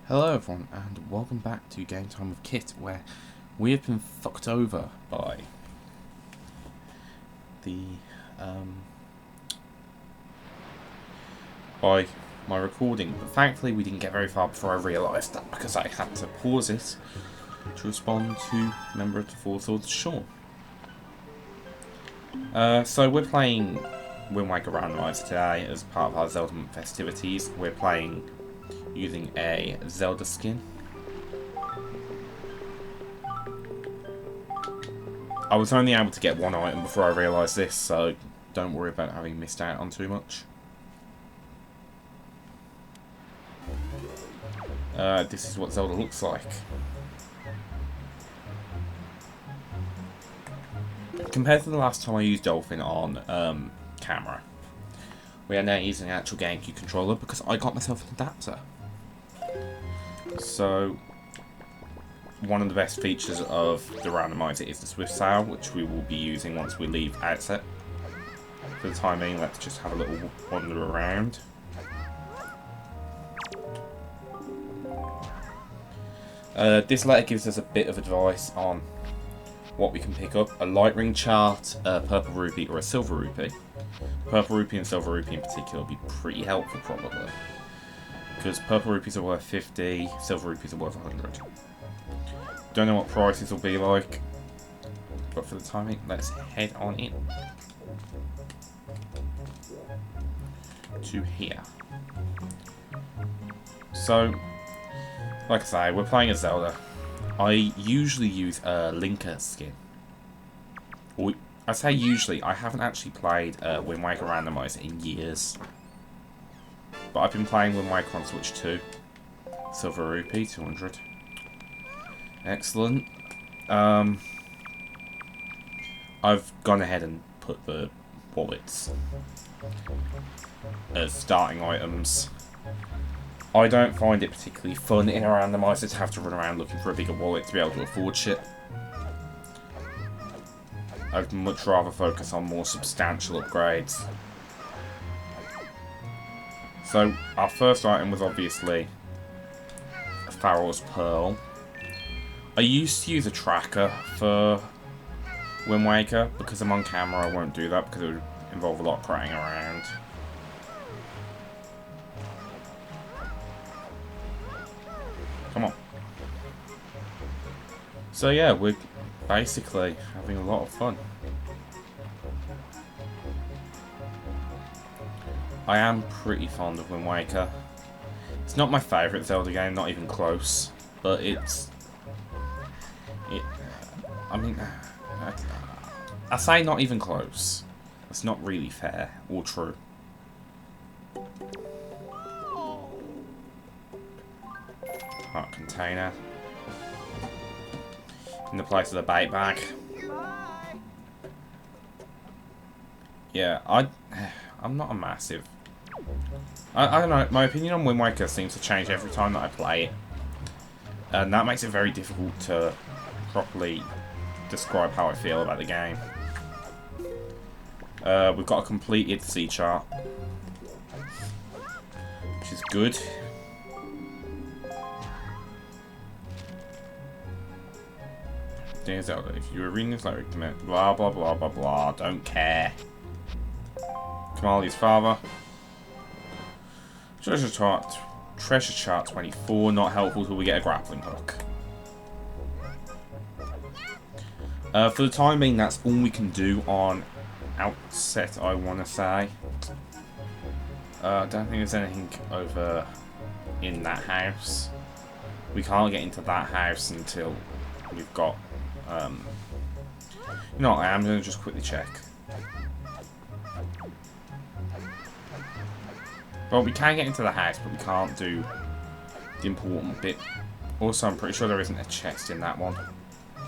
Hello everyone and welcome back to Game Time with Kit, where we have been fucked over by the by my recording, but thankfully we didn't get very far before I realised that, because I had to pause it to respond to member of the Four Swords Sean. So we're playing Wind Waker Randomizer today as part of our Zelda festivities. We're playing using a Zelda skin. I was only able to get one item before I realised this, so don't worry about having missed out on too much. This is what Zelda looks like. Compared to the last time I used Dolphin on camera, we are now using an actual GameCube controller because I got myself an adapter. So, one of the best features of the Randomizer is the Swift Sail, which we will be using once we leave Outset. For the time being, let's just have a little wander around. This letter gives us a bit of advice on what we can pick up. A light ring chart, a purple rupee, or a silver rupee. Purple rupee and silver rupee in particular will be pretty helpful probably, because purple rupees are worth 50, silver rupees are worth 100. Don't know what prices will be like, but for the time being, let's head on in to here. So, like I say, we're playing as Zelda. I usually use a Linker skin. I say usually, I haven't actually played Wind Waker Randomizer in years. But I've been playing Wind Waker on Switch 2. Silver Rupee, 200. Excellent. I've gone ahead and put the wallets as starting items. I don't find it particularly fun in a randomizer to have to run around looking for a bigger wallet to be able to afford shit. I'd much rather focus on more substantial upgrades. So, our first item was obviously a Pharaoh's Pearl. I used to use a tracker for Wind Waker. Because I'm on camera, I won't do that because it would involve a lot of praying around. Come on. So yeah, we're basically having a lot of fun. I am pretty fond of Wind Waker. It's not my favourite Zelda game, not even close, but I mean, I say not even close. That's not really fair or true. Heart container. In the place of the bait bag. Yeah, I'm not a massive... I don't know, my opinion on Wind Waker seems to change every time that I play it. And that makes it very difficult to properly describe how I feel about the game. We've got a completed sea chart, which is good. Dear Zelda, if you were reading this letter, commit blah blah blah blah blah, don't care. Kamali's father. Treasure chart 24, not helpful till we get a grappling hook. For the time being, that's all we can do on Outset, I want to say. I don't think there's anything over in that house. We can't get into that house until we've got... you know what, I am going to just quickly check. Well, we can get into the house, but we can't do the important bit. Also, I'm pretty sure there isn't a chest in that one.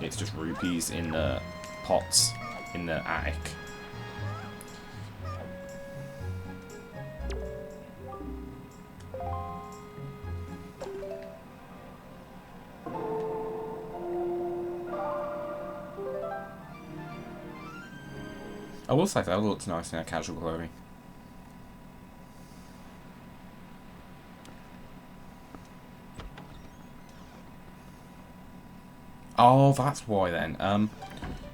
It's just rupees in the pots in the attic. I will say that looks nice in our casual clothing. Oh, that's why then.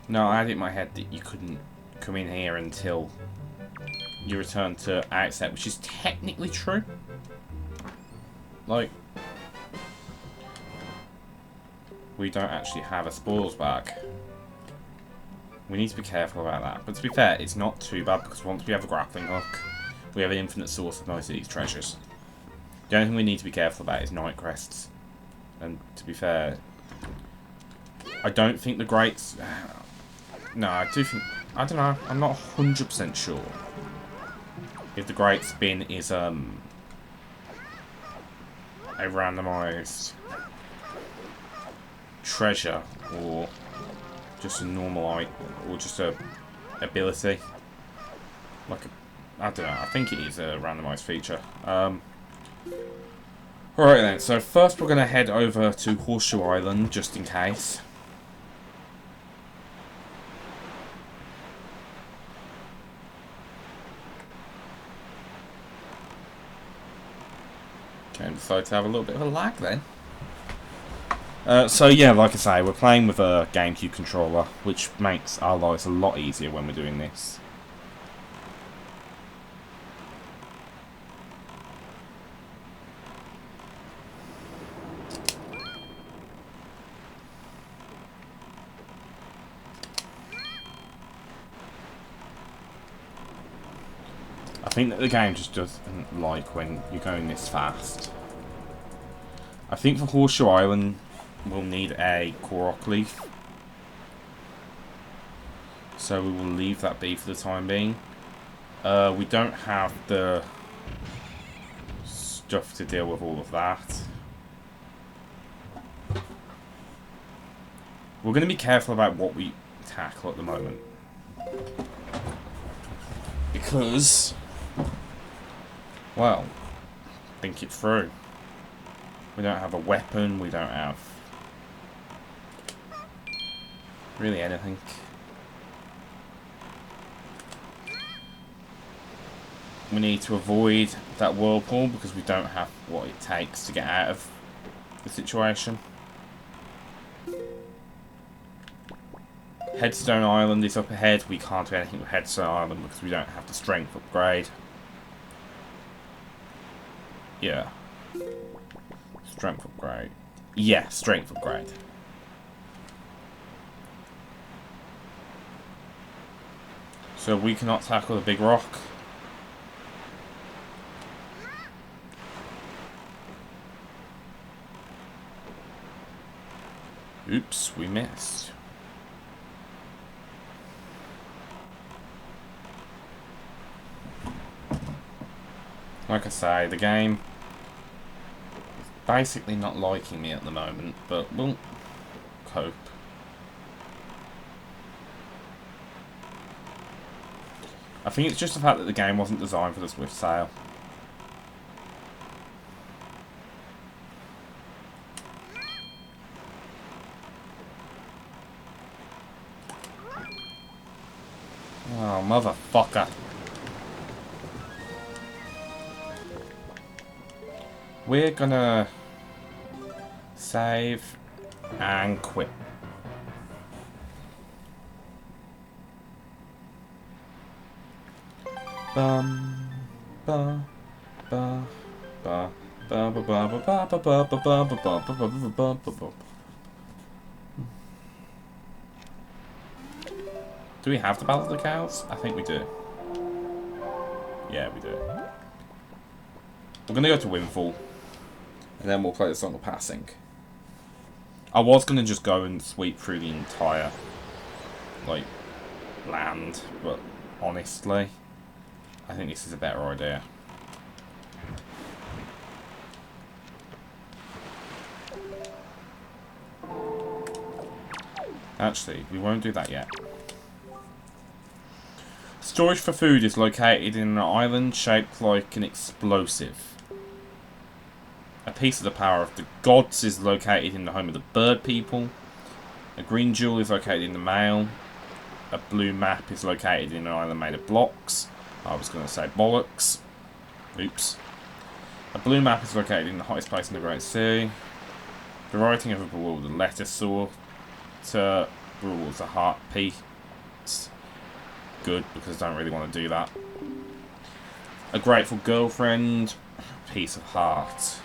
No, I had it in my head that you couldn't come in here until you return to outset, which is technically true. Like, we don't actually have a spoils bag. We need to be careful about that. But to be fair, it's not too bad because once we have a grappling hook, we have an infinite source of most of these treasures. The only thing we need to be careful about is night crests. And to be fair, I don't think the greats... No, I do think... I don't know. I'm not 100% sure if the great spin is a randomized treasure or just a normal item or just a ability. Like a, I don't know. I think it is a randomized feature. Alright then. So first we're gonna head over to Horseshoe Island just in case. Okay, decided to have a little bit of a lag then. So yeah, like I say, we're playing with a GameCube controller, which makes our lives a lot easier when we're doing this. I think that the game just doesn't like when you're going this fast. I think for Horseshoe Island, we'll need a Korok leaf. So we will leave that be for the time being. We don't have the stuff to deal with all of that. We're going to be careful about what we tackle at the moment. Because... well, think it through. We don't have a weapon, we don't have really anything. We need to avoid that whirlpool because we don't have what it takes to get out of the situation. Headstone Island is up ahead. We can't do anything with Headstone Island because we don't have the strength upgrade. Yeah. Strength upgrade. Yeah, strength upgrade. So we cannot tackle the big rock. Oops, we missed. Like I say, the game is basically not liking me at the moment, but we'll cope. I think it's just the fact that the game wasn't designed for the Swift Sail. Oh, motherfucker. We're gonna save and quit. Bum ba ba ba ba ba ba ba ba ba ba ba ba ba ba ba. Do we have the Battle of the Cows? I think we do. Yeah, we do. We're gonna go to Windfall. And then we'll play the Song of Passing. I was going to just go and sweep through the entire, like, land. But, honestly, I think this is a better idea. Actually, we won't do that yet. Storage for food is located in an island shaped like an explosive. A piece of the power of the gods is located in the home of the bird people. A green jewel is located in the mail. A blue map is located in an island made of blocks. I was going to say bollocks. Oops. A blue map is located in the hottest place in the Great Sea. The writing of a bewildered letter saw. to rules a heart piece. Good, because I don't really want to do that. A grateful girlfriend, piece of heart.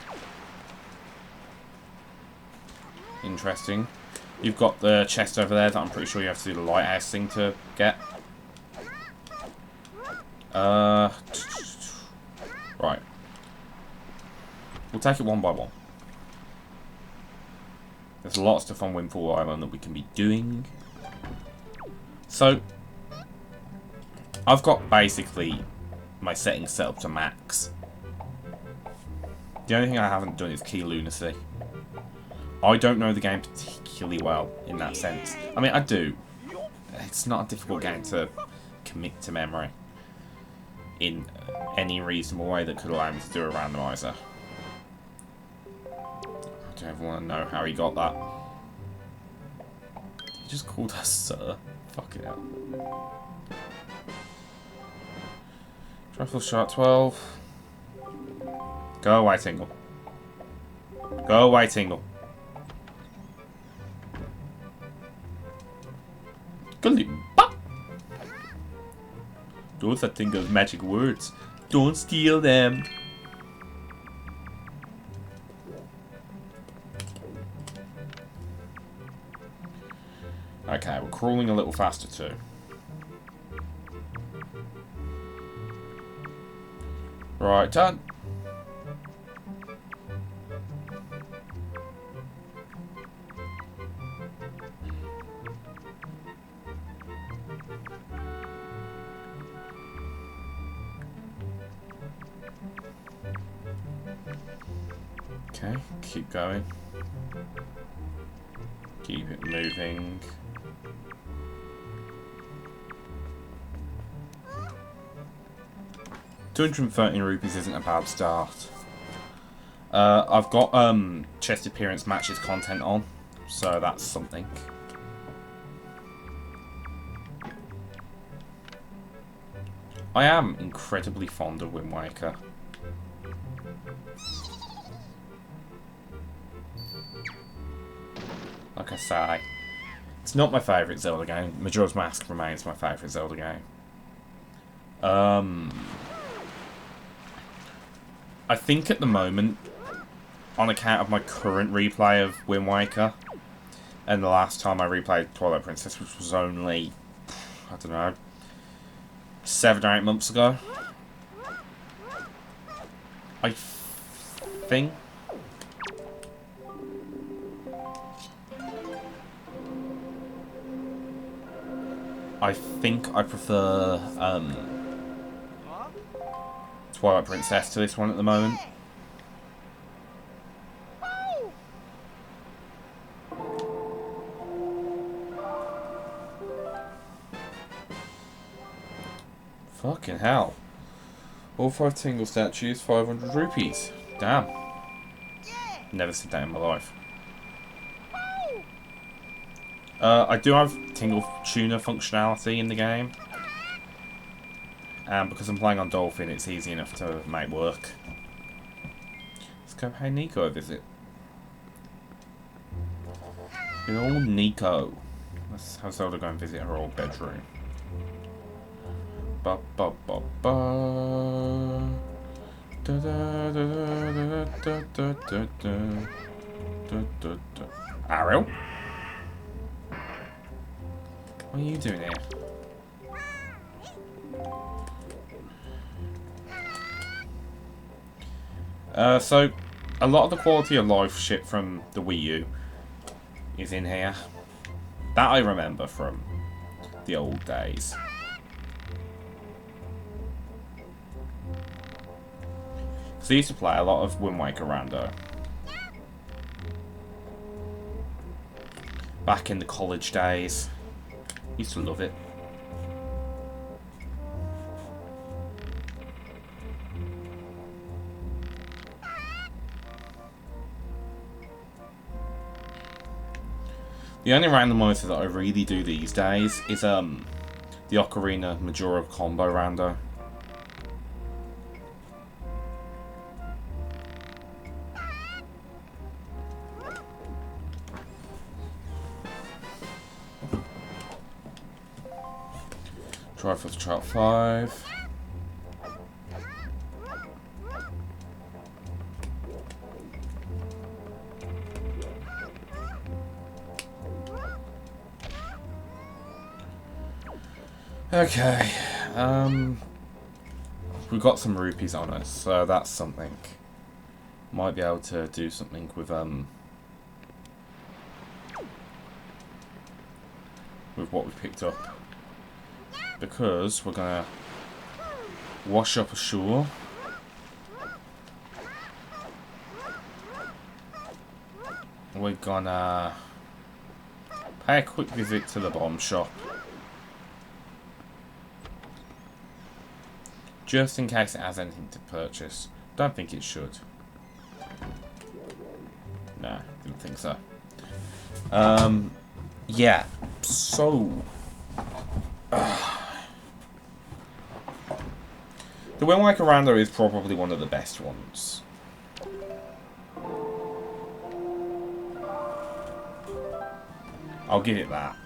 Interesting. You've got the chest over there that I'm pretty sure you have to do the lighthouse thing to get. Right. We'll take it one by one. There's a lot of stuff on Windfall Island that we can be doing. So, I've got basically my settings set up to max. The only thing I haven't done is Key Lunacy. I don't know the game particularly well in that sense. I mean, I do. It's not a difficult game to commit to memory in any reasonable way that could allow me to do a randomizer. I don't ever want to know how he got that. He just called us Sir. Fucking hell. Truffle shot 12. Go away, Tingle. Go away, Tingle. Kalimba. Those are Tingle's magic words. Don't steal them. Okay, we're crawling a little faster too. Right, done. Okay, keep going. Keep it moving. ₹213 isn't a bad start. I've got chest appearance matches content on, so that's something. I am incredibly fond of Wind Waker. Like I say, it's not my favourite Zelda game. Majora's Mask remains my favourite Zelda game. I think at the moment, on account of my current replay of Wind Waker, and the last time I replayed Twilight Princess, which was only, I don't know, 7 or 8 months ago, I think I prefer Twilight Princess to this one at the moment. Fucking hell. All 5 Tingle statues, ₹500. Damn. Never said that in my life. I do have Tingle tuner functionality in the game. And because I'm playing on Dolphin, it's easy enough to make work. Let's go pay Nico a visit. Good old Nico. Let's have Zelda go and visit her old bedroom. Ba ba ba ba. Da da da da da da da da da da. Ariel? What are you doing here? So, a lot of the quality of life shit from the Wii U is in here. That I remember from the old days. Because I used to play a lot of Wind Waker Rando. Back in the college days. Used to love it. The only randomizer that I really do these days is the Ocarina Majora combo rando. Try for the Trout 5. Okay, we've got some rupees on us, so that's something. Might be able to do something with what we picked up, because we're gonna wash up ashore. We're gonna pay a quick visit to the bomb shop, just in case it has anything to purchase. Don't think it should. Nah, didn't think so. Yeah, so... the Wind Waker Rando is probably one of the best ones. I'll give it that.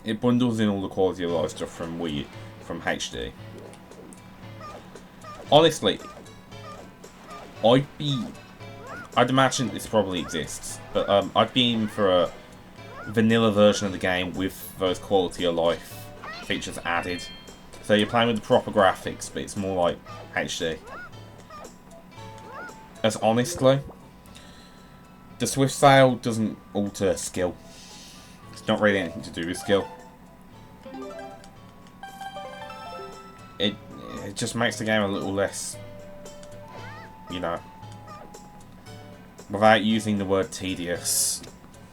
It bundles in all the quality of life stuff from HD. Honestly, I'd imagine this probably exists, but I'd be in for a vanilla version of the game with those quality of life features added. So you're playing with the proper graphics, but it's more like HD. As honestly, the Swift Sail doesn't alter skill. It's not really anything to do with skill. It just makes the game a little less, you know, without using the word tedious.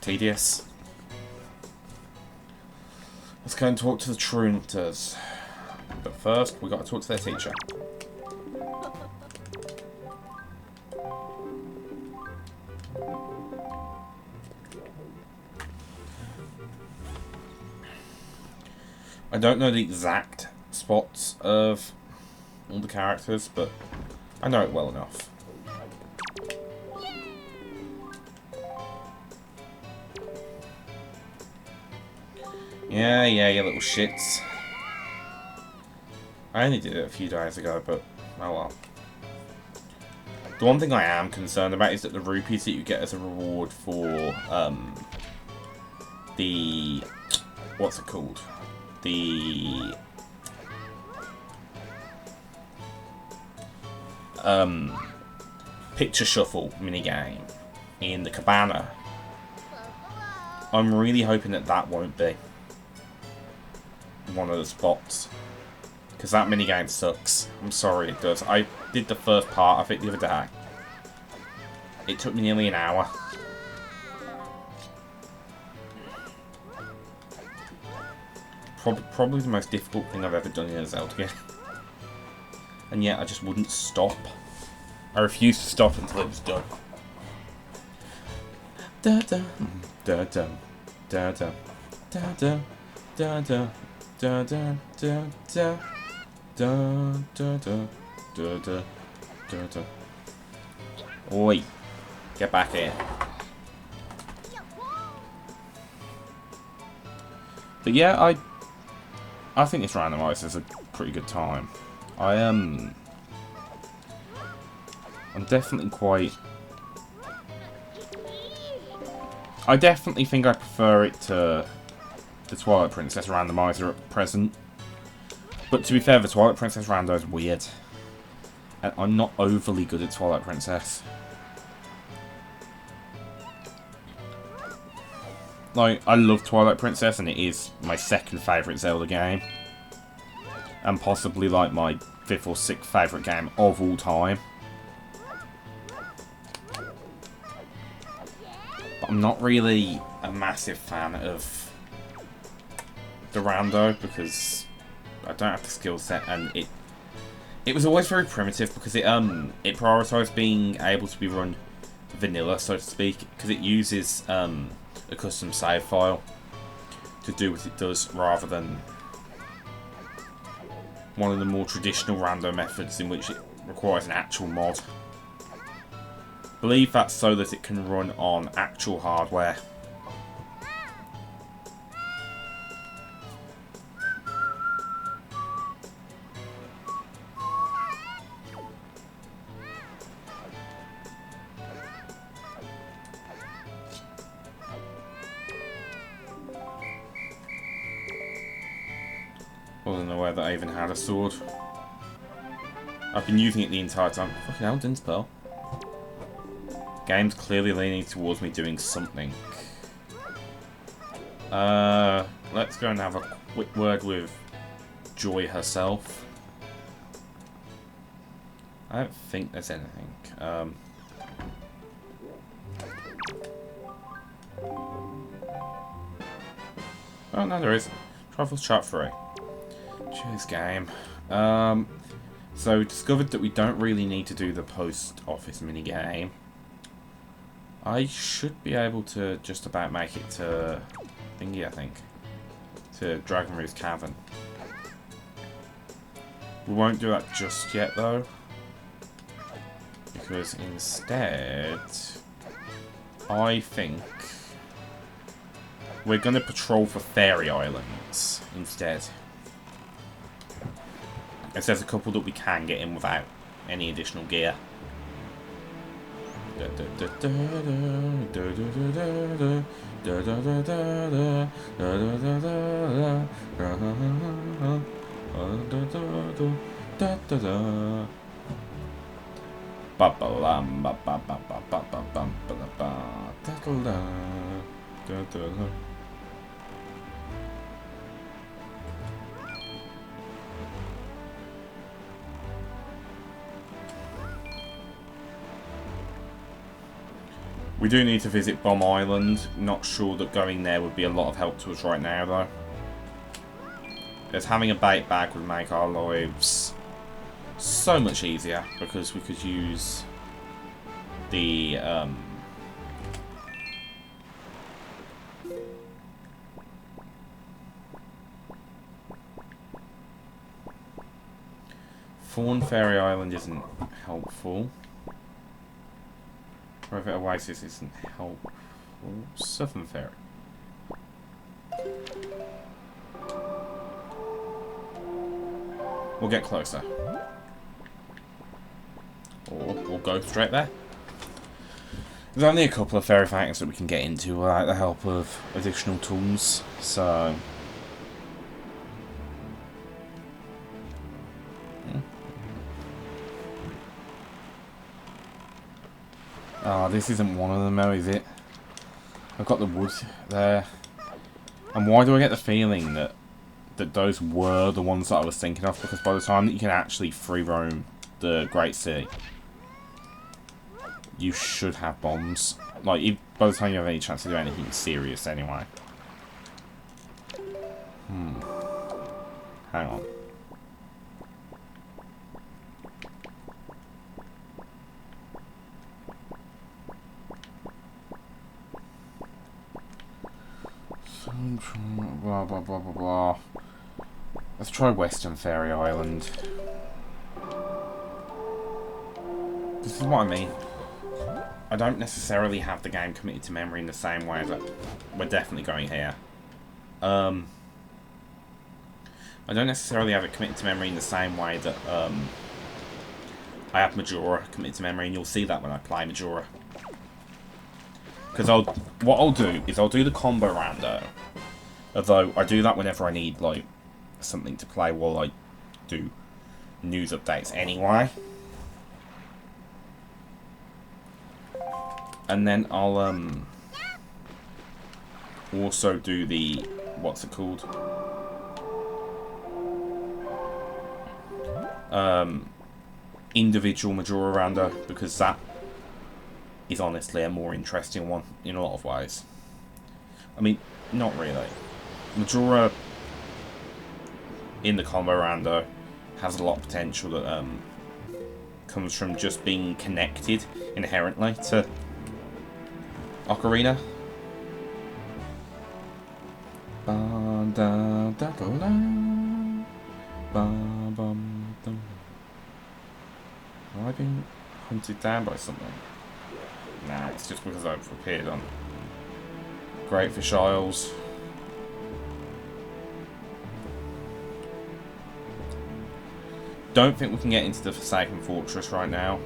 Tedious? Let's go and talk to the Truanters. But first, we've got to talk to their teacher. I don't know the exact spots of all the characters, but I know it well enough. Yeah, you little shits. I only did it a few days ago, but oh well. The one thing I am concerned about is that the rupees that you get as a reward for the... what's it called? The... picture shuffle minigame in the cabana. I'm really hoping that that won't be one of the spots, because that minigame sucks. I'm sorry, it does. I did the first part of it the other day. It took me nearly an hour. Probably the most difficult thing I've ever done in a Zelda game. And yet I just wouldn't stop. I refused to stop until it was done. Da da da da da da da da da da da da da da da da da da da. Oi, get back here. But yeah, I think this Randomizer is a pretty good time. I'm definitely quite... I definitely think I prefer it to the Twilight Princess Randomizer at present. But to be fair, the Twilight Princess Rando is weird. And I'm not overly good at Twilight Princess. Like, I love Twilight Princess, and it is my second favourite Zelda game. And possibly, like, my 5th or 6th favourite game of all time. But I'm not really a massive fan of the Rando, because I don't have the skill set, and it was always very primitive, because it prioritised being able to be run vanilla, so to speak, because it uses a custom save file to do what it does, rather than one of the more traditional Rando methods in which it requires an actual mod. I believe that's so that it can run on actual hardware. Wasn't aware that I even had a sword. I've been using it the entire time. Fucking hell, didn't spell. Game's clearly leaning towards me doing something. Let's go and have a quick word with Joy herself. I don't think there's anything. Oh no, there is. Truffles chart 3. Cheers, game. So discovered that we don't really need to do the post office minigame. I should be able to just about make it to thingy, I think. To Dragon Roost Cavern. We won't do that just yet though. Because instead, I think we're going to patrol for Fairy Islands instead. As there's a couple that we can get in without any additional gear. We do need to visit Bomb Island. Not sure that going there would be a lot of help to us right now, though. As having a bait bag would make our lives so much easier, because we could use the Fawn Fairy Island isn't helpful. Private Oasis isn't helpful. Southern Fairy. We'll get closer. Or we'll go straight there. There's only a couple of fairy factors that we can get into without the help of additional tools, so... Oh, this isn't one of them though, is it? I've got the wood there. And why do I get the feeling that those were the ones that I was thinking of? Because by the time that you can actually free roam the Great Sea, you should have bombs. Like, by the time you have any chance to do anything serious anyway. Hang on. Blah, blah, blah, blah, blah. Let's try Western Fairy Island. This is what I mean. I don't necessarily have the game committed to memory in the same way that we're definitely going here. I don't necessarily have it committed to memory in the same way that I have Majora committed to memory, and you'll see that when I play Majora. Because what I'll do is I'll do the combo rando. Although I do that whenever I need like something to play while I do news updates anyway. And then I'll also do the, what's it called? Individual Majora rando, because that is honestly a more interesting one in a lot of ways. I mean, not really. Majora in the combo rando has a lot of potential that comes from just being connected inherently to Ocarina. Have I been hunted down by something? Nah, it's just because I've appeared on Great Fish Isles. Don't think we can get into the Forsaken Fortress right now.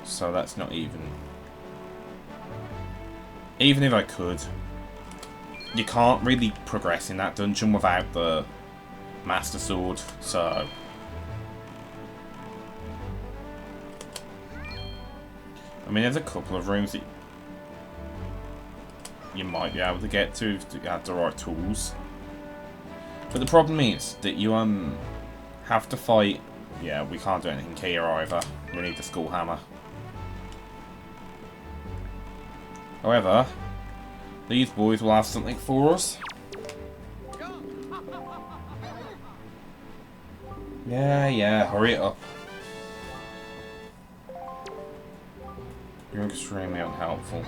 So that's not even... Even if I could, you can't really progress in that dungeon without the Master Sword, so... I mean, there's a couple of rooms that you might be able to get to if you have the right tools. But the problem is that you have to fight... Yeah, we can't do anything here either. We need the school hammer. However, these boys will have something for us. Yeah, hurry it up. You're extremely unhelpful.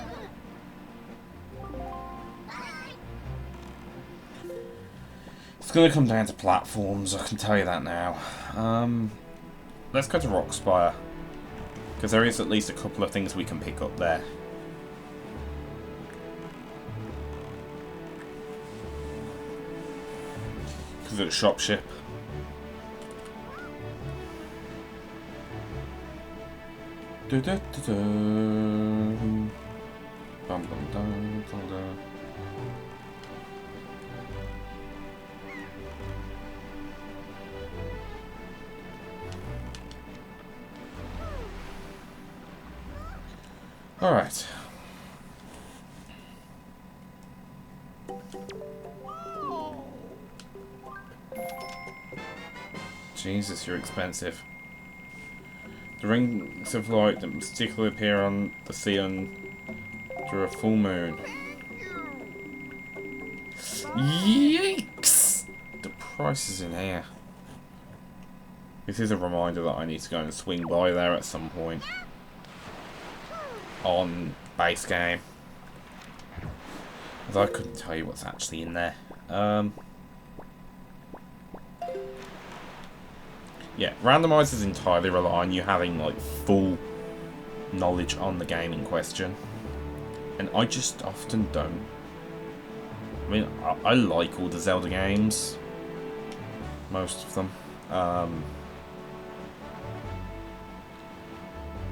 It's gonna come down to platforms, I can tell you that now. Let's go to Rockspire, because there is at least a couple of things we can pick up there. Because of the shop ship. All right. Jesus, you're expensive. The rings of light that mystically appear on the sea under a full moon. Yikes! The price is in here. This is a reminder that I need to go and swing by there at some point. On base game. As I couldn't tell you what's actually in there. Yeah, randomizers entirely rely on you having like full knowledge on the game in question, and I just often don't. I mean, I like all the Zelda games, most of them,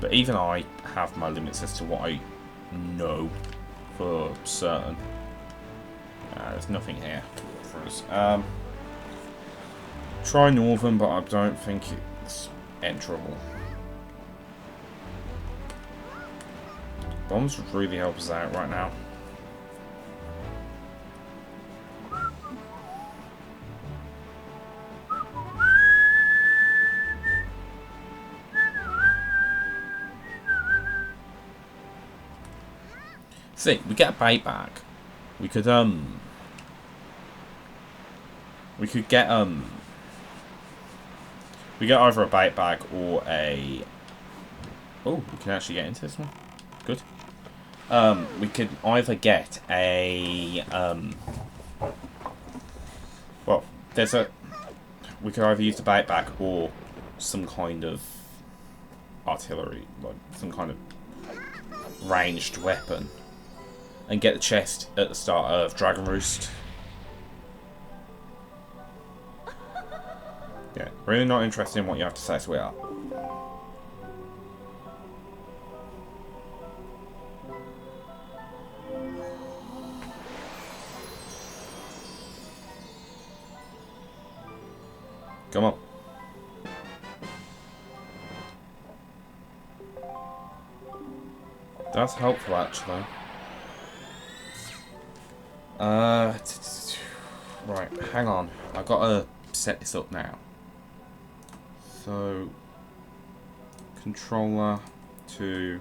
but even I have my limits as to what I know for certain. There's nothing here for us. Try Northern, but I don't think it's enterable. Bombs would really help us out right now. See, we get a bait back. We could get we get either a bait bag or a... Oh, we can actually get into this one. Good. We could either get a... Well, there's a... We could either use the bait bag or some kind of artillery, like some kind of ranged weapon, and get the chest at the start of Dragon Roost. Yeah, really not interested in what you have to say, sweetheart. Come on. That's helpful, actually. Right, hang on. I've got to set this up now. So, controller to...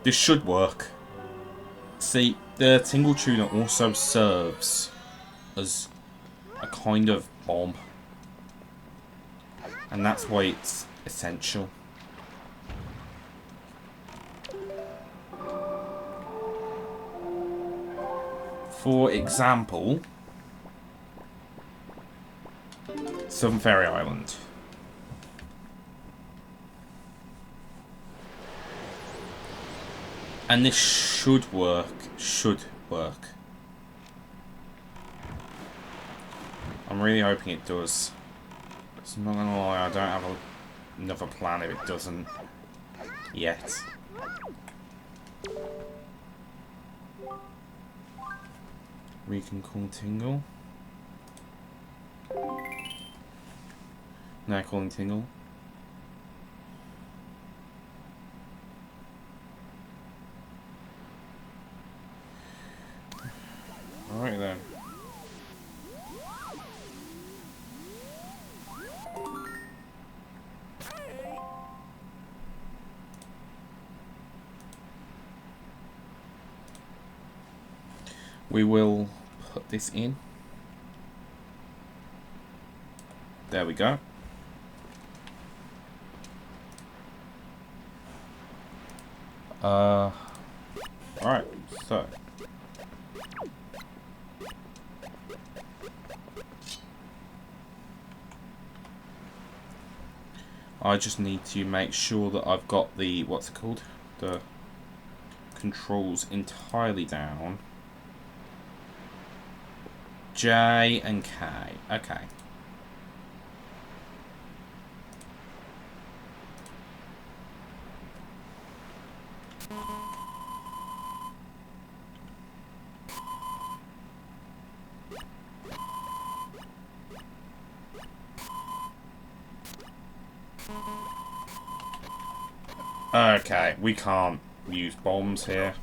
This should work. See, the Tingle tuner also serves as a kind of bomb. And that's why it's essential. For example, Southern Fairy Island. And this should work. Should work. I'm really hoping it does. So I'm not gonna lie, I don't have another plan if it doesn't yet. We can call Tingle. Now calling Tingle. Alright then. We will put this in. There we go. Alright, so. I just need to make sure that I've got the, what's it called? The controls entirely down. J and K. Okay. Okay, we can't use bombs here.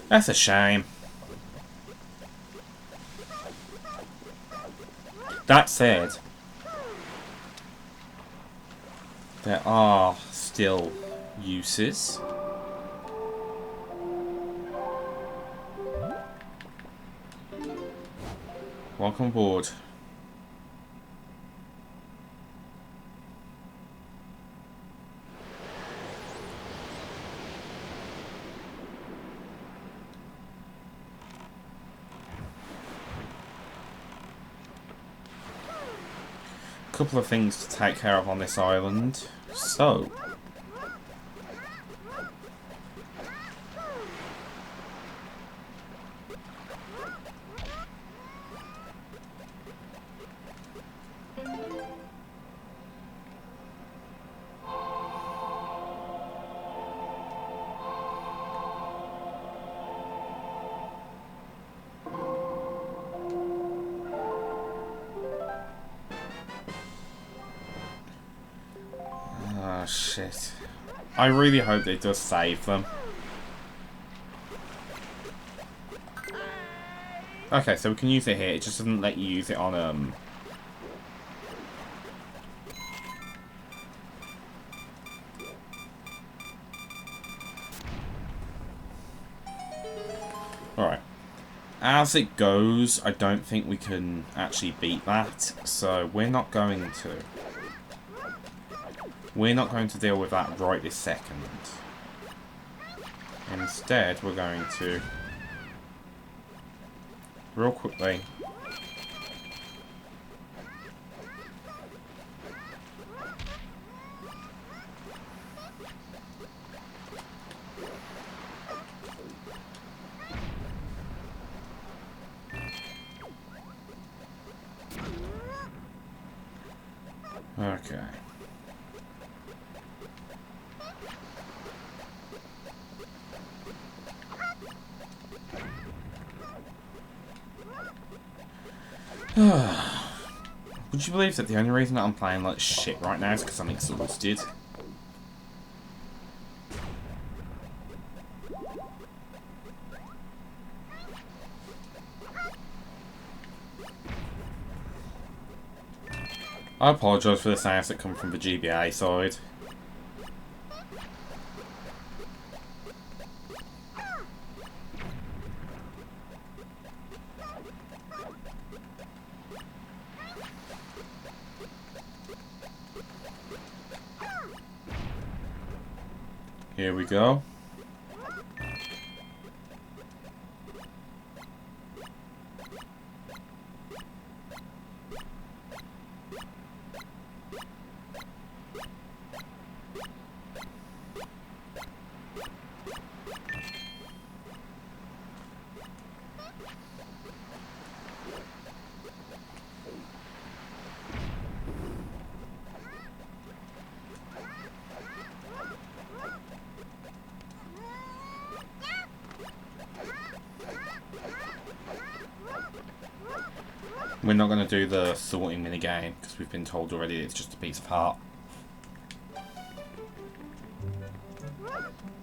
That's a shame. That said, there are still uses. Welcome aboard. Couple of things to take care of on this island. So, oh shit. I really hope it does save them. Okay, so we can use it here. It just doesn't let you use it on Alright. As it goes, I don't think we can actually beat that, so we're not going to. We're not going to deal with that right this second. Instead, we're going to, real quickly, okay. Would you believe that the only reason that I'm playing like shit right now is because I'm exhausted? I apologise for the sounds that come from the GBA side. Here we go. We're not going to do the sorting minigame because we've been told already it's just a piece of heart.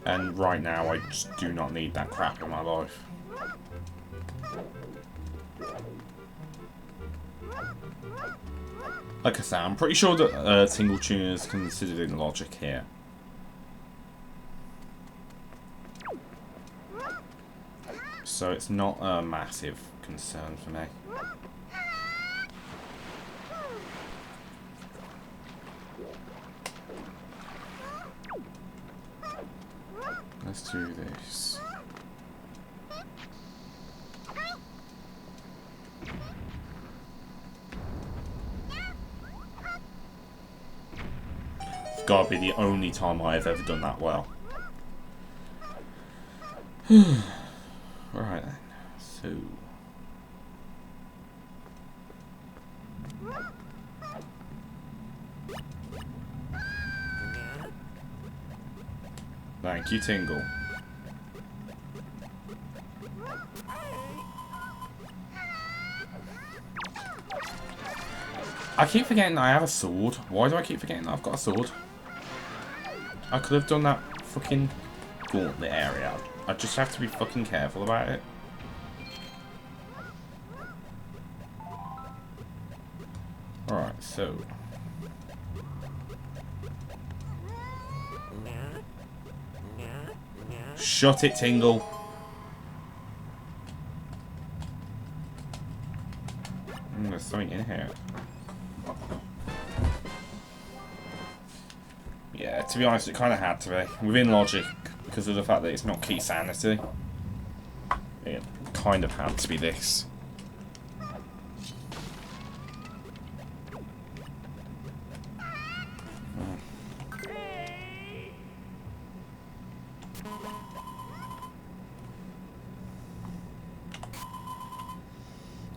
And right now I just do not need that crap in my life. Like I say, I'm pretty sure that Tingle tuner is considered in logic here. So it's not a massive concern for me. Let's do this. It's gotta be the only time I have ever done that well. Right then, so... Thank you, Tingle. I keep forgetting that I have a sword. Why do I keep forgetting that I've got a sword? I could have done that fucking gauntlet area. I just have to be fucking careful about it. Alright, so... Shut it, Tingle. There's something in here. Yeah, to be honest, it kind of had to be. Within logic, because of the fact that it's not key sanity. It kind of had to be this.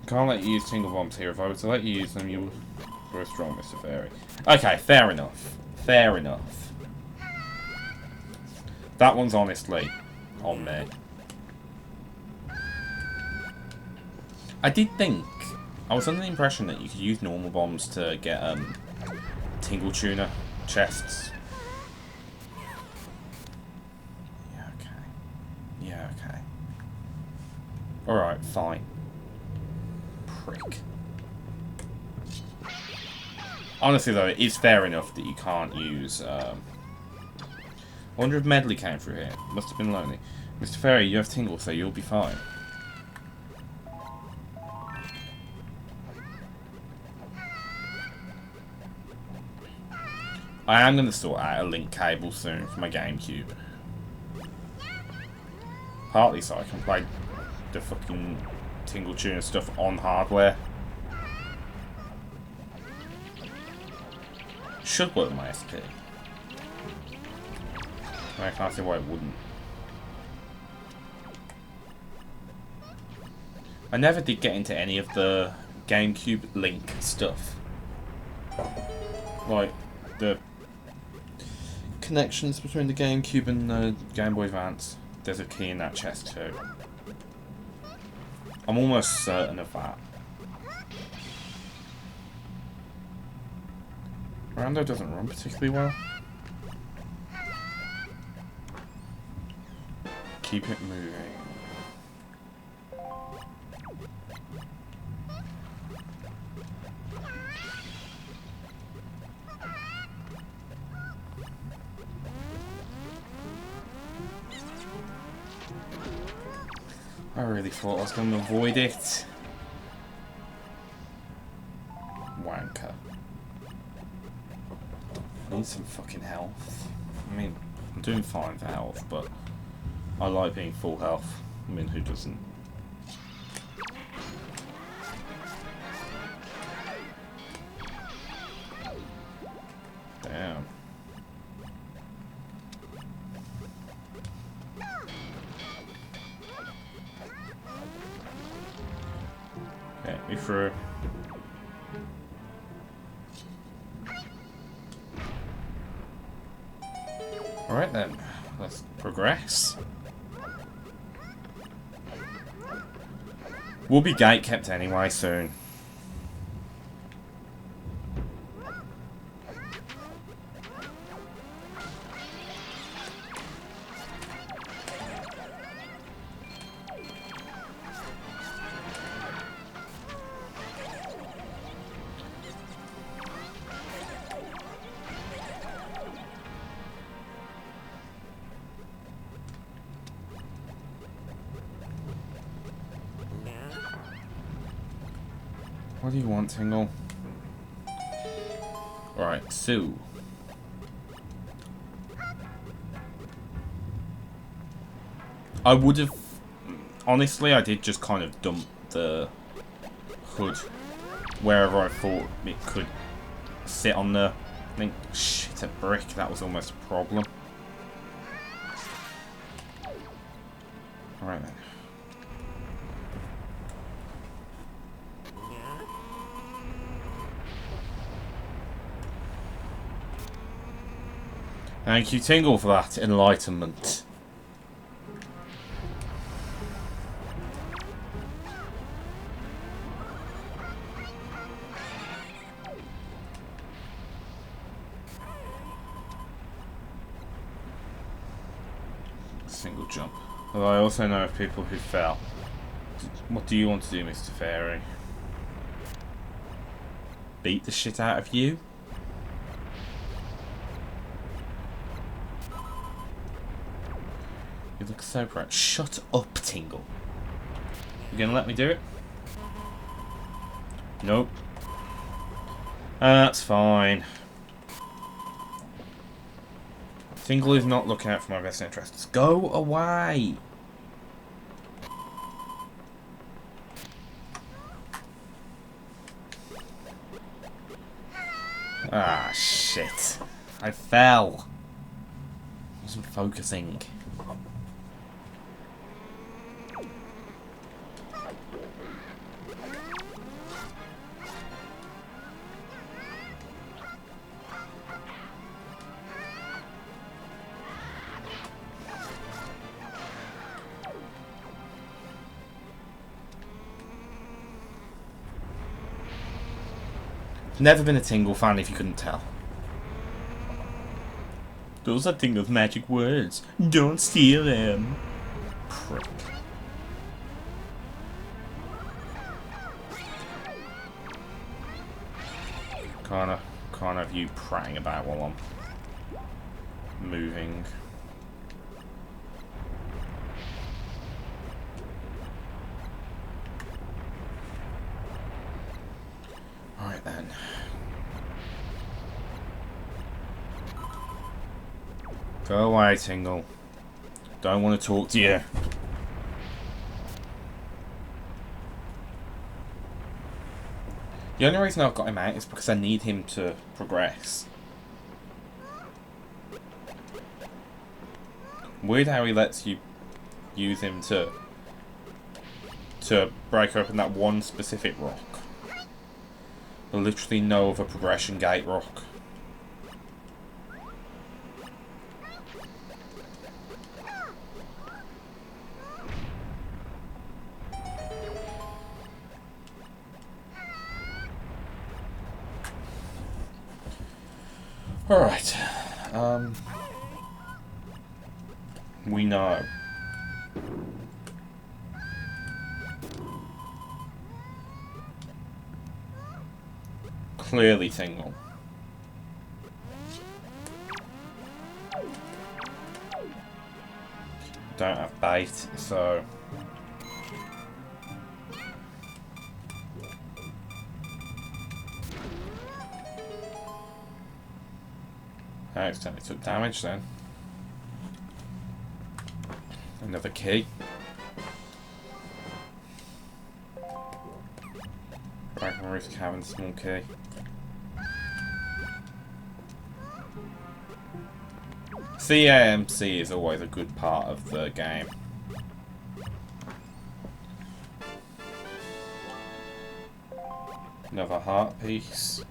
Can't let you use Tingle Bombs here. If I were to let you use them, you were strong, Mr. Fairy. Okay, fair enough. Fair enough. That one's honestly on me. I did think... I was under the impression that you could use normal bombs to get Tingle tuner chests. Yeah, okay. Yeah, okay. Alright, fine. Prick. Honestly though, it is fair enough that you can't use... I wonder if Medley came through here. Must have been lonely. Mr. Fairy, you have Tingle, so you'll be fine. I am going to sort out a link cable soon for my GameCube. Partly so I can play the fucking Tingle tuner stuff on hardware. Should work with my SP. I can't see why it wouldn't. I never did get into any of the GameCube Link stuff. Like, the connections between the GameCube and the Game Boy Advance. There's a key in that chest too. I'm almost certain of that. Rando doesn't run particularly well. Keep it moving. I really thought I was going to avoid it. Wanker. I need some fucking health. I mean, I'm doing fine for health, but I like being full health. I mean, who doesn't? Damn. Get me through. Alright then, let's progress. We'll be gate kept anyway soon. What do you want, Tingle? Right, Sue. I would have... Honestly, I did just kind of dump the hood wherever I thought it could sit on there. I think, shit, a brick, that was almost a problem. Alright then. Thank you, Tingle, for that enlightenment. Single jump. Although I also know of people who fell. What do you want to do, Mr. Fairy? Beat the shit out of you? You look so proud. Shut up, Tingle. You gonna let me do it? Nope. That's fine. Tingle is not looking out for my best interests. Go away! Ah, shit. I fell. I wasn't focusing. Never been a Tingle fan if you couldn't tell. Those are Tingle's magic words. Don't steal them. Prick. Can't have you praying about while I'm moving. Alright then. Go away, Tingle. Don't want to talk to you. The only reason I've got him out is because I need him to progress. Weird how he lets you use him to break open that one specific rock. But literally no other progression gate rock. Alright. We know. Clearly Tingle. Don't have bait, so... I accidentally took damage then. Another key. Dragon Roof Cavern, small key. CAMC is always a good part of the game. Another heart piece.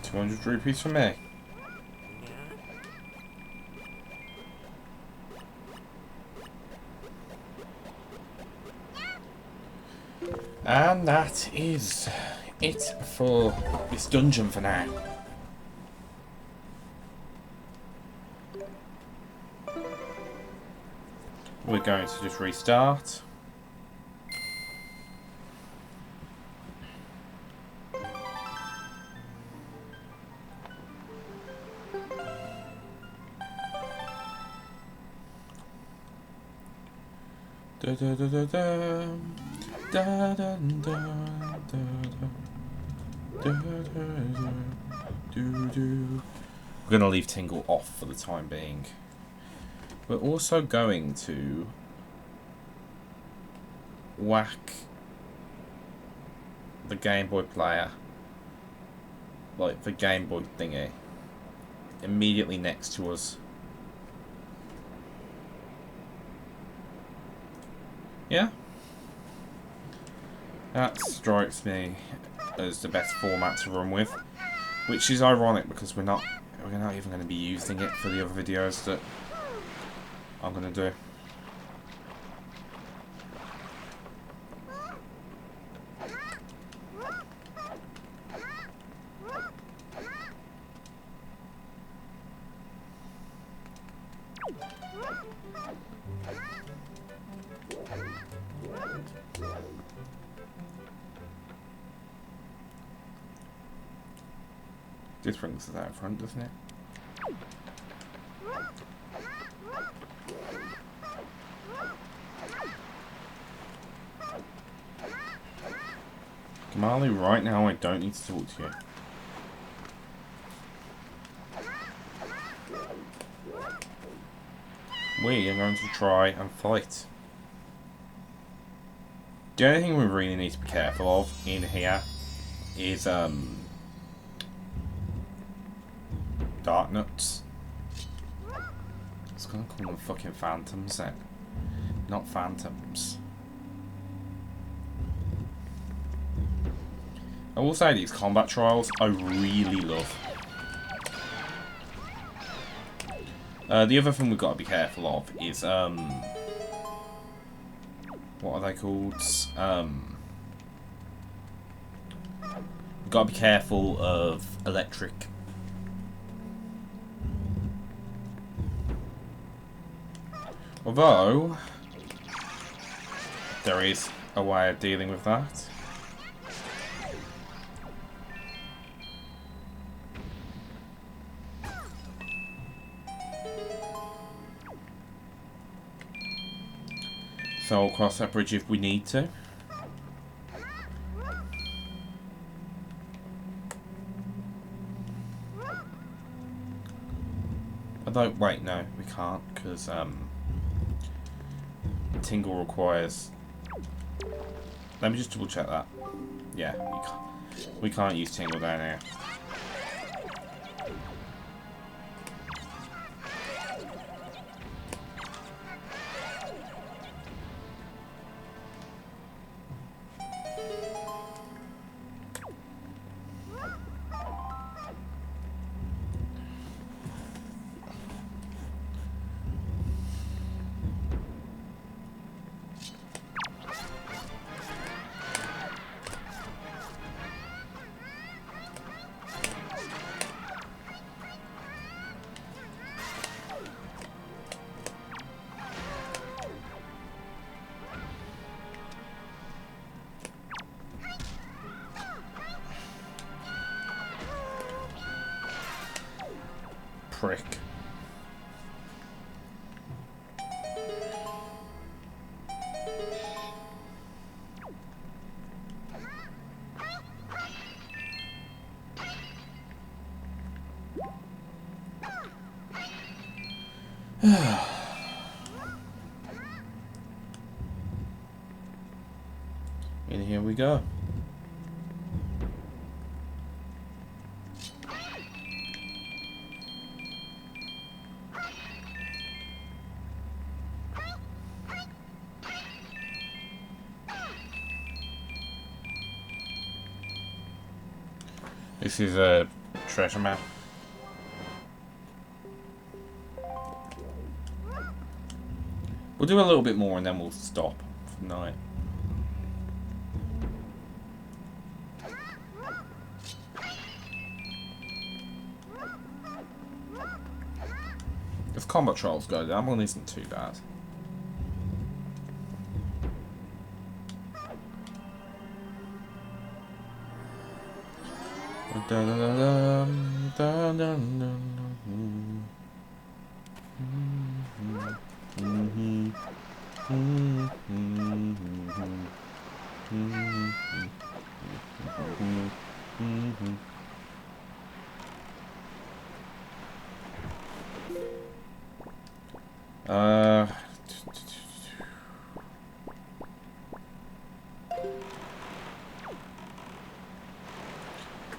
£200 for me. And that is it for this dungeon for now. We're going to just restart. Da da da da da. Da da da da da. Do do. We're gonna leave Tingle off for the time being. We're also going to whack the Game Boy player, like the Game Boy thingy, immediately next to us. Yeah, that strikes me as the best format to run with, which is ironic because we're not even going to be using it for the other videos that I'm going to do. This brings us out front, doesn't it? Kamali, right now I don't need to talk to you. We are going to try and fight. The only thing we really need to be careful of in here is Dark Nuts. I was gonna call them fucking phantoms then. Not phantoms. I will say these combat trials I really love. The other thing we've got to be careful of is what are they called? We've got to be careful of electric. Although there is a way of dealing with that. So I'll cross that bridge if we need to. Although, wait, no, we can't, because Tingle requires... Let me just double check that. Yeah, we can't use Tingle down here. Prick. And here we go. This is a treasure map. We'll do a little bit more and then we'll stop for the night. If combat trials go, that one isn't too bad.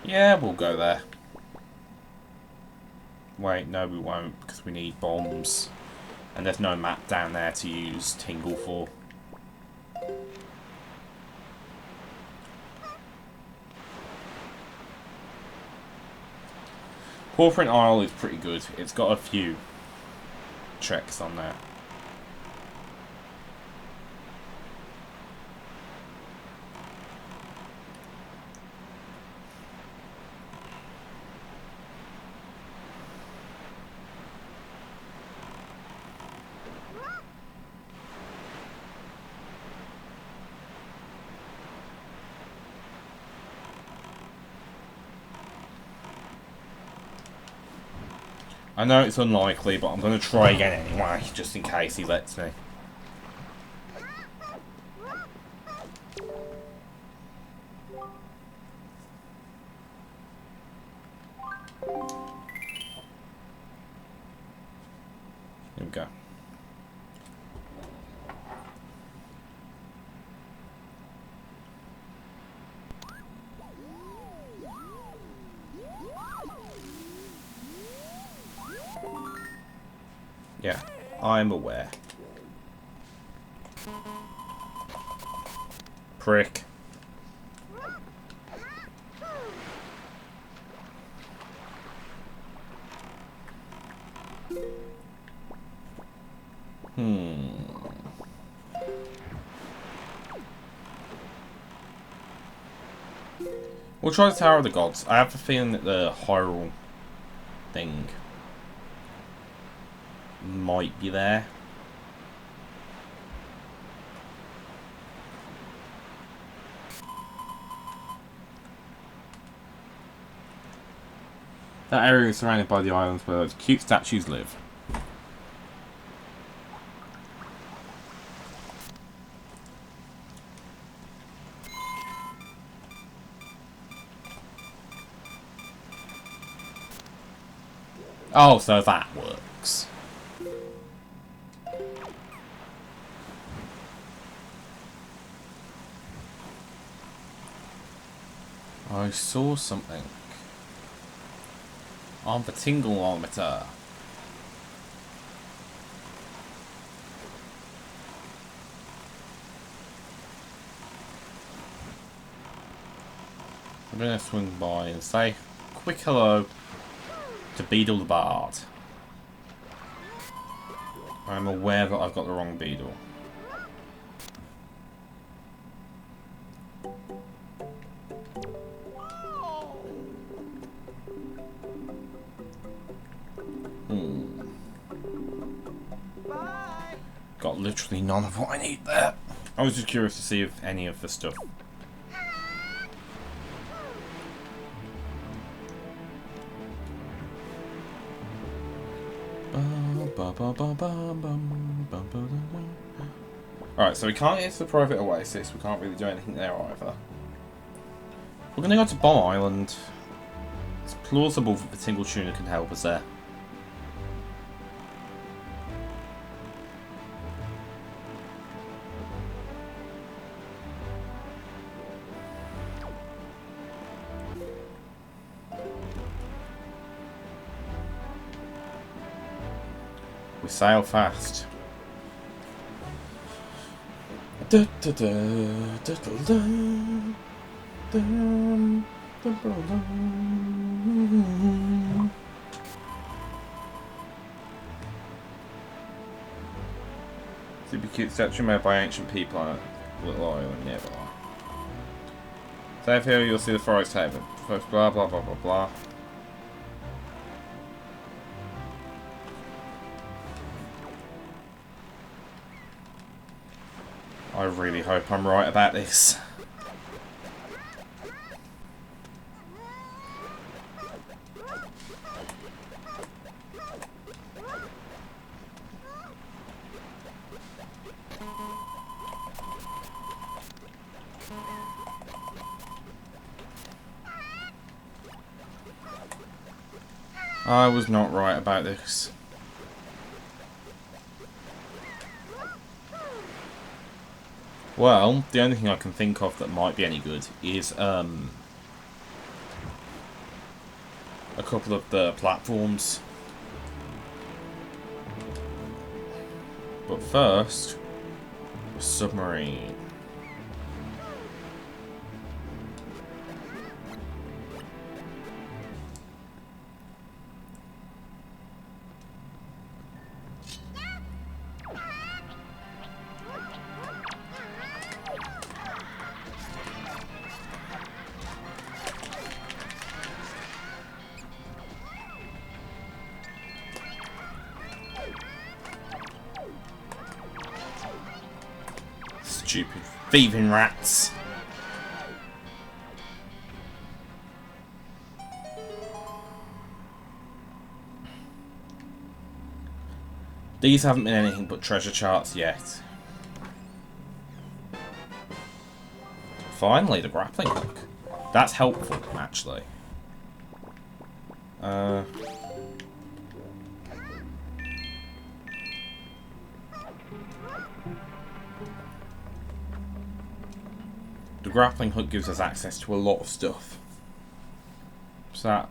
Yeah, we'll go there. Wait, no we won't, because we need bombs. And there's no map down there to use Tingle for. Porphyrin Isle is pretty good. It's got a few treks on there. I know it's unlikely, but I'm going to try again anyway, just in case he lets me. Here we go. Yeah, I'm aware. Prick. We'll try the Tower of the Gods. I have a feeling that the Hyrule thing might be there. That area is surrounded by the islands where those cute statues live. Oh, so that works. I saw something on the Tingle-ometer. I'm gonna swing by and say quick hello to Beedle the Bard. I'm aware that I've got the wrong Beedle. Got literally none of what I need there. I was just curious to see if any of the stuff. Alright, so we can't get to the private oasis. We can't really do anything there either. We're gonna go to Bomb Island. It's plausible that the Tingle Tuner can help us there. We sail fast. Da, da, da, da, da, da, da, da, da, da. Super cute statue made by ancient people on a little island nearby. Save here, you'll see the forest haven. First, blah blah blah blah blah. I really hope I'm right about this. I was not right about this. Well, the only thing I can think of that might be any good is a couple of the platforms. But first, a submarine. Stupid thieving rats. These haven't been anything but treasure charts yet. Finally, the grappling hook. That's helpful, actually. The grappling hook gives us access to a lot of stuff. So that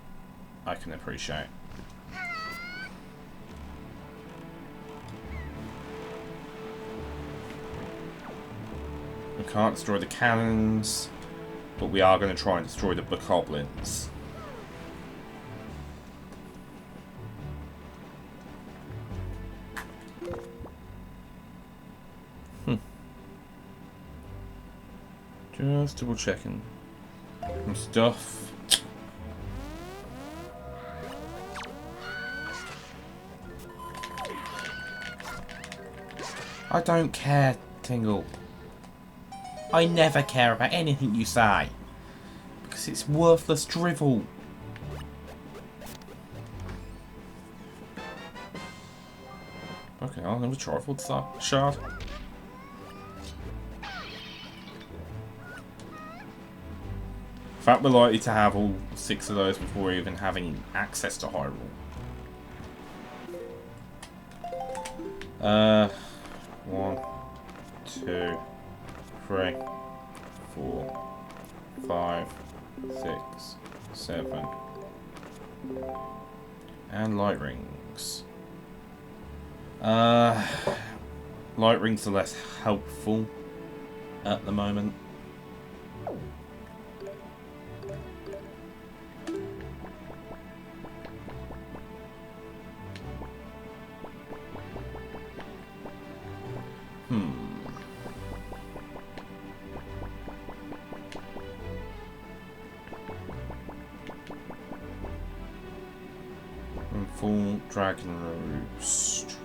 I can appreciate. We can't destroy the cannons, but we are going to try and destroy the bokoblins. Just double checking some stuff. I don't care, Tingle. I never care about anything you say. Because it's worthless drivel. Okay, I'll never try for the shard. In fact, we're likely to have all 6 of those before even having access to Hyrule. 1, 2, 3, 4, 5, 6, 7. And light rings. Light rings are less helpful at the moment. Full Dragon Roost.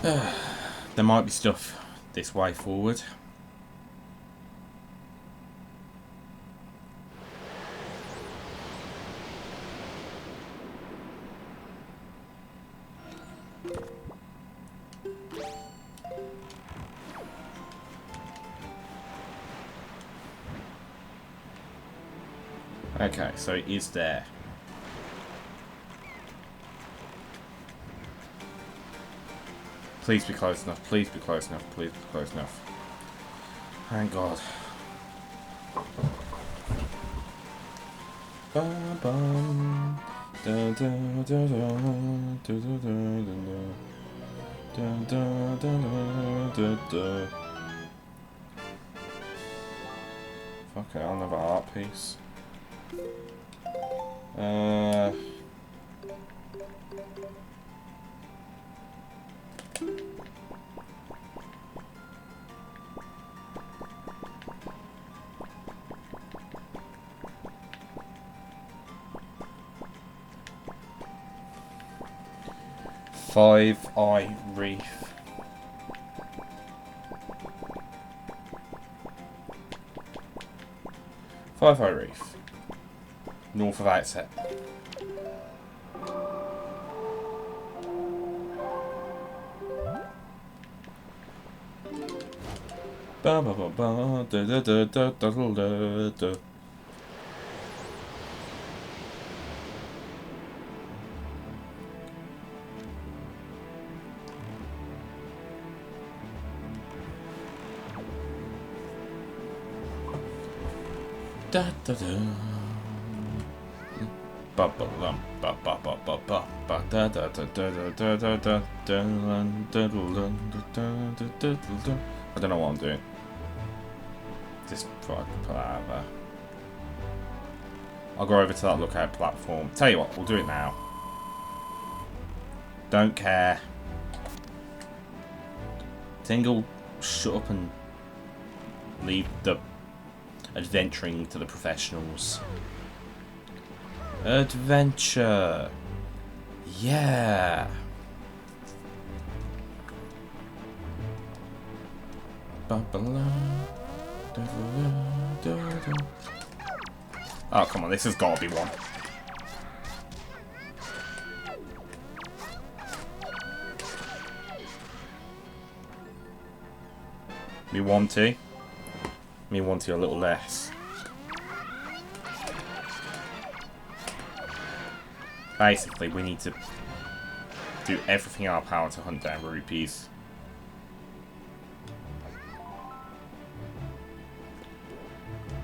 There might be stuff this way forward. Okay, so it is there. Please be close enough, please be close enough, please be close enough. Thank God. Bum, bum. Da, da, da, da, da, da, da, da, da. Fuck it, another art piece. 5-eye reef. Five-eye reef. North of Outset. Ba ba ba ba da da da da da da da. Da da da. Ba ba ba ba ba ba ba ba ba da da da da da da da da da da. I don't know what I'm doing. Just whatever. I'll go over to that lookout platform. Tell you what, we'll do it now. Don't care. Tingle, shut up and leave the adventuring to the professionals. Adventure. Yeah. Oh, come on, this has got to be one. Me want to. Me want to a little less. Basically, we need to do everything in our power to hunt down rupees.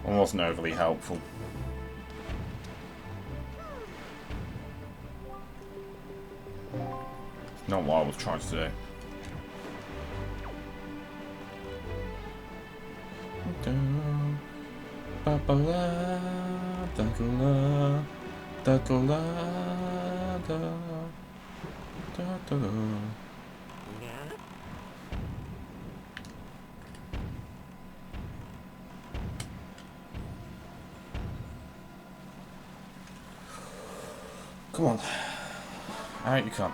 It wasn't overly helpful. Not what I was trying to do. Come on. Out you come.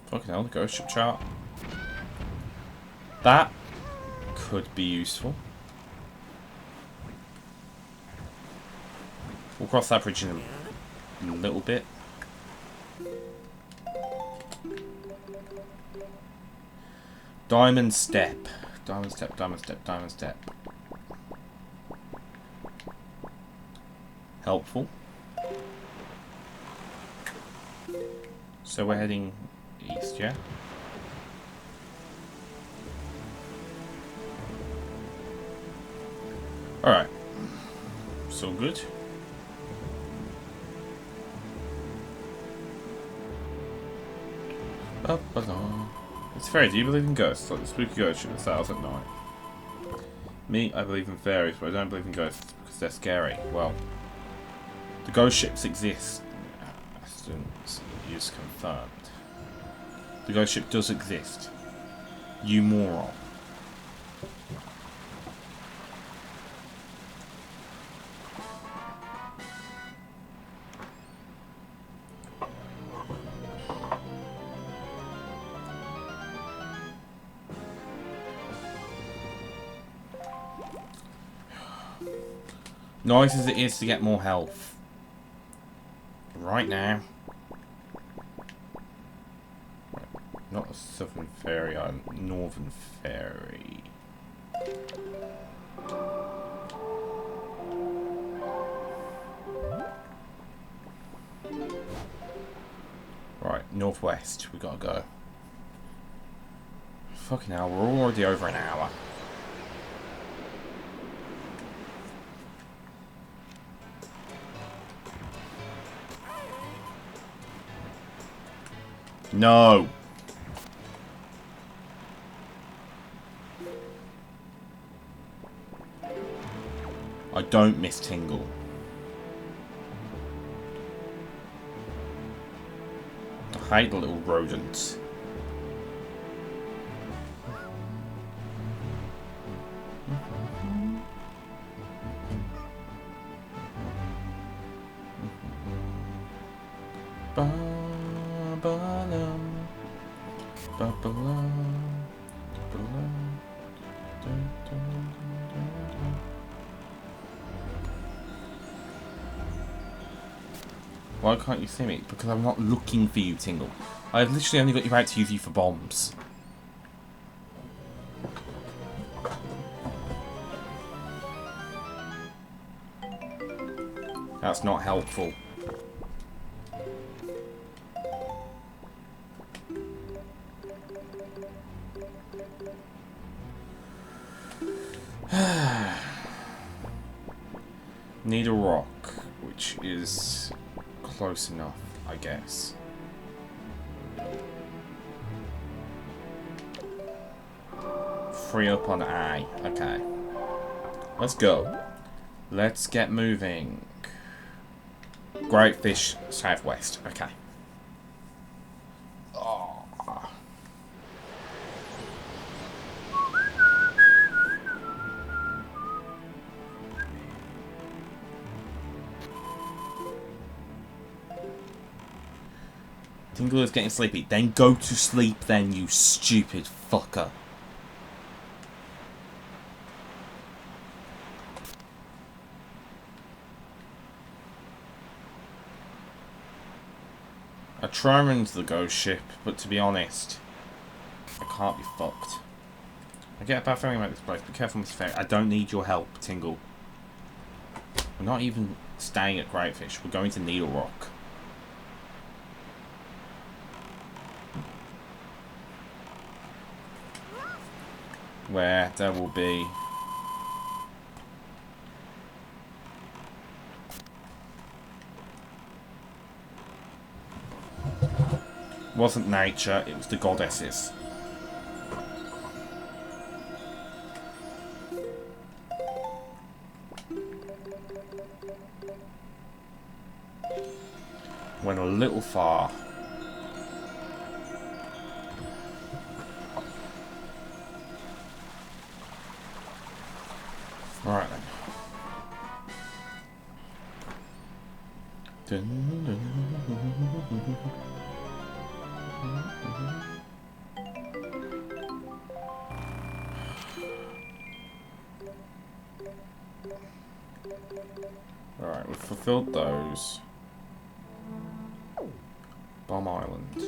Fucking hell, the ghost ship chart. That could be useful. We'll cross that bridge in a little bit. Diamond step. Diamond step, diamond step, diamond step. Helpful. So we're heading east, yeah? Alright. So good. It's fairy. Do you believe in ghosts? Like the spooky ghost ship that sails at night. Me, I believe in fairies, but I don't believe in ghosts because they're scary. Well, the ghost ships exist. Students use confirmed. The ghost ship does exist. You moron. Nice as it is to get more health. Right now. Not a southern fairy, a northern fairy. Right, northwest, we gotta go. Fucking hell, we're already over an hour. No! I don't miss Tingle. I hate the little rodents. Why can't you see me? Because I'm not looking for you, Tingle. I've literally only got you out to use you for bombs. That's not helpful. Need a rock, which is close enough, I guess. Free up on I. Okay. Let's go. Let's get moving. Great fish, southwest. Okay. Oh. Tingle is getting sleepy. Then go to sleep then, you stupid fucker. I try and run to the ghost ship, but to be honest, I can't be fucked. I get a bad feeling about this place. Be careful with this ferry. I don't need your help, Tingle. We're not even staying at Greatfish. We're going to Needle Rock. Where there will be wasn't nature, it was the goddesses. Went a little far. Alright then. Alright, we've fulfilled those. Bomb Island.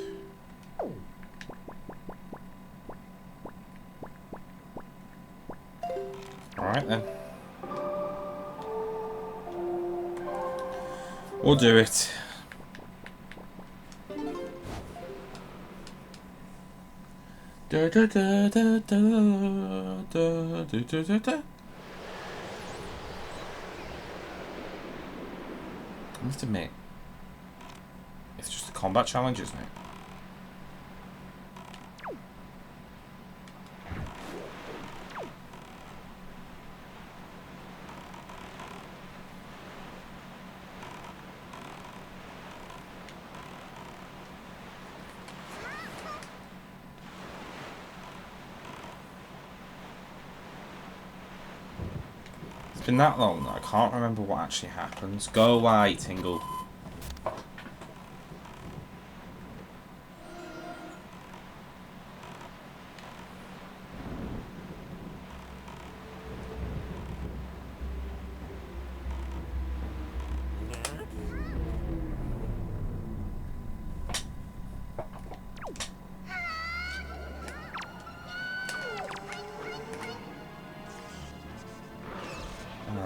Alright then. We'll do it. Da da da da da da da da da. I must admit, it's just a combat challenge, isn't it? It's been that long that I can't remember what actually happens. Go away, Tingle.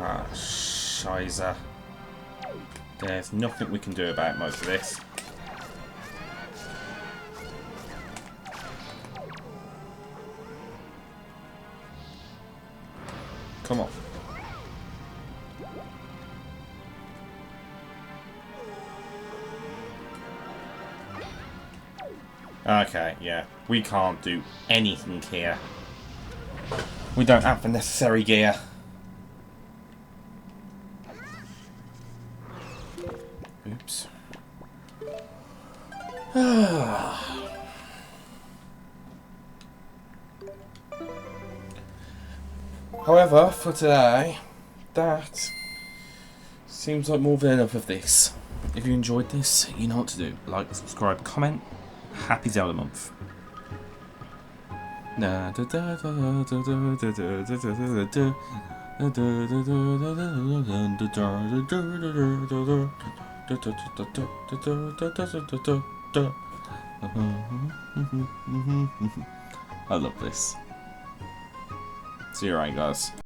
Ah, shizer. There's nothing we can do about most of this. Come on. Okay, yeah. We can't do anything here. We don't have the necessary gear. Oops. However, for today, that seems like more than enough of this. If you enjoyed this, you know what to do. Like, subscribe, comment. Happy Zelda month. I love this. See you around, guys.